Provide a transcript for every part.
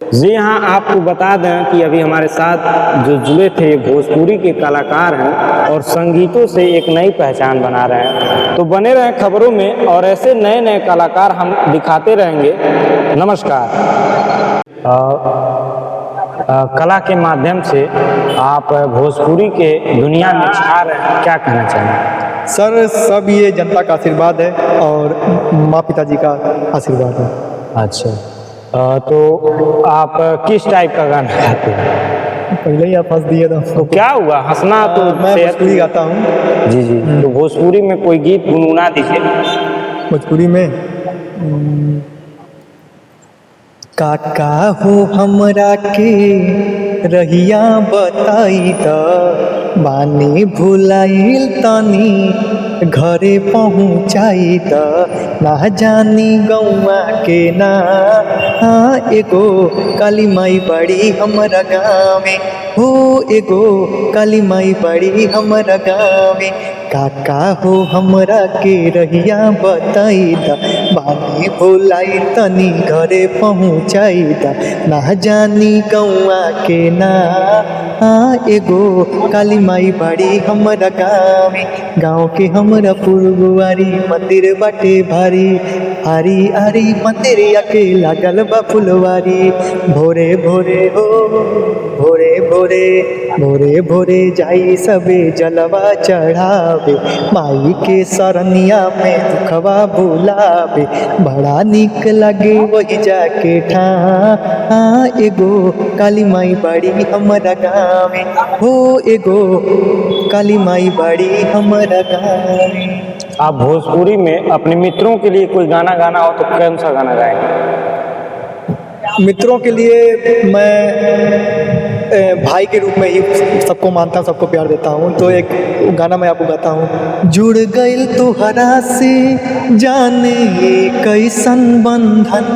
जी हाँ, आपको बता दें कि अभी हमारे साथ जो जुड़े थे भोजपुरी के कलाकार हैं और संगीतों से एक नई पहचान बना रहे हैं। तो बने रहें खबरों में और ऐसे नए नए कलाकार हम दिखाते रहेंगे। नमस्कार। कला के माध्यम से आप भोजपुरी के दुनिया में छा रहे हैं, क्या कहना चाहेंगे? सर, सब ये जनता का आशीर्वाद है और माँ पिताजी का आशीर्वाद है। अच्छा, तो आप किस टाइप का गाना गाते हैं? पहले ही आप हंस दिए तो क्या हुआ, हंसना तो मैं सेहत भोजपुरी गाता हूँ। जी जी। तो भोजपुरी में कोई गीत गुनगुना दीजिए। भोजपुरी में काका हो हमरा के रहिया बताई त बानी भुलाइल तनी घरे पहुँचाई त ना जानी गौआ के ना एगो काली माई बड़ी हमरा गाँवे हो, एगो काली माई बड़ी हमरा गाँवे काका हो हमरा के रहिया बताई दा बानी भुलाई तनी घरे पहुँचाई दा ना जानी गौआ के ना एगो काली माई बड़ी हमरा गाँवे गाँव के हमरा पुरगुआरी मंदिर बाटे भारी आरी आरी मंदिरिया के लागल बा फुलवारी भोरे भोरे हो भोरे भोरे भोरे भोरे जाई सबे जलवा चढ़ावे माई के सरनिया में दुखवा भुलावे बड़ा निक लगे वही जाके ठा एगो काली माई बड़ी हमरा गाँवे हो, एगो काली माई बड़ी हमरा गाँवे। आप भोजपुरी में अपने मित्रों के लिए कोई गाना गाना हो तो कौन सा गाना गाएंगे? मित्रों के लिए मैं भाई के रूप में ही सबको मानता हूँ, सबको प्यार देता हूँ। तो एक गाना मैं आपको गाता हूँ। जुड़ गइल तोहरा से जाने कैसन बंधन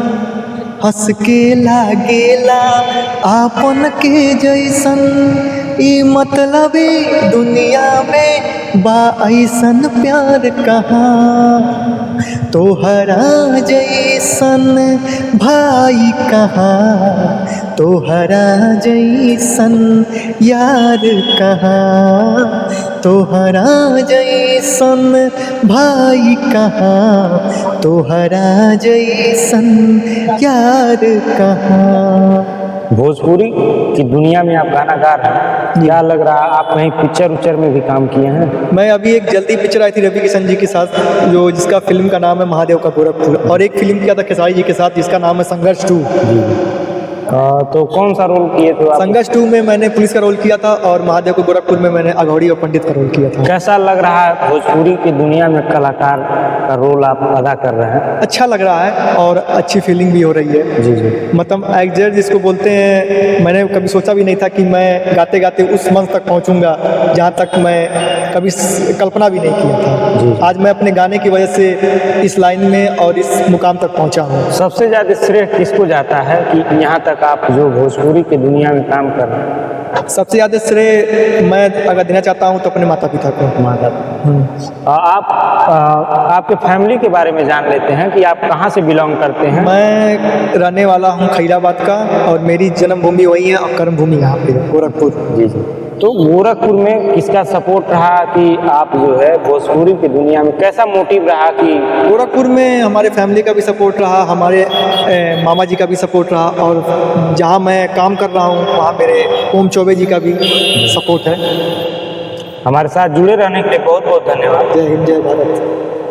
हंस के लागेला आपन के जैसन ई मतलबी दुनिया में बा ऐसन प्यार कहाँ तोहरा जैसन भाई कहाँ तोहरा जैसन यार कहाँ तोहरा जैसन भाई कहाँ तोहरा जैसन यार कहाँ। भोजपुरी की दुनिया में आप गाना गा रहे हैं, क्या लग रहा है आप कहीं पिक्चर उच्चर में भी काम किए हैं? मैं अभी एक जल्दी पिक्चर आई थी रवि किशन जी के साथ जो जिसका फिल्म का नाम है महादेव का गोरखपुर, और एक फिल्म किया था खेसारी जी के साथ जिसका नाम है संघर्ष 2। तो कौन सा रोल किए थे आप? संघर्ष 2 में मैंने पुलिस का रोल किया था और महादेव को गोरखपुर में मैंने अघौरी और पंडित का रोल किया था। कैसा लग रहा है भोजपुरी की दुनिया में कलाकार का रोल आप अदा कर रहे हैं? अच्छा लग रहा है और अच्छी फीलिंग भी हो रही है। जी जी। मतलब एक्टर जिसको बोलते हैं, मैंने कभी सोचा भी नहीं था कि मैं गाते गाते उस मंच तक पहुंचूंगा जहां तक मैं कभी कल्पना भी नहीं किया था। जी। आज मैं अपने गाने की वजह से इस लाइन में और इस मुकाम तक पहुंचा हूँ। सबसे ज़्यादा श्रेय किसको जाता है कि यहाँ तक आप जो भोजपुरी की दुनिया में काम कर रहे हैं? सबसे ज़्यादा श्रेय मैं अगर देना चाहता हूँ तो अपने माता पिता को। माता। आप आपके फैमिली के बारे में जान लेते हैं कि आप कहाँ से बिलोंग करते हैं? मैं रहने वाला हूँ खैराबाद का और मेरी जन्मभूमि वही है और कर्म भूमि यहाँ पे गोरखपुर। जी जी। तो गोरखपुर में किसका सपोर्ट रहा कि आप जो है भोजपुरी की दुनिया में, कैसा मोटिव रहा कि? गोरखपुर में हमारे फैमिली का भी सपोर्ट रहा, हमारे मामा जी का भी सपोर्ट रहा, और जहाँ मैं काम कर रहा हूँ वहाँ मेरे ओम चौबे जी का भी सपोर्ट है। हमारे साथ जुड़े रहने के लिए बहुत बहुत धन्यवाद। जय हिंद, जय भारत।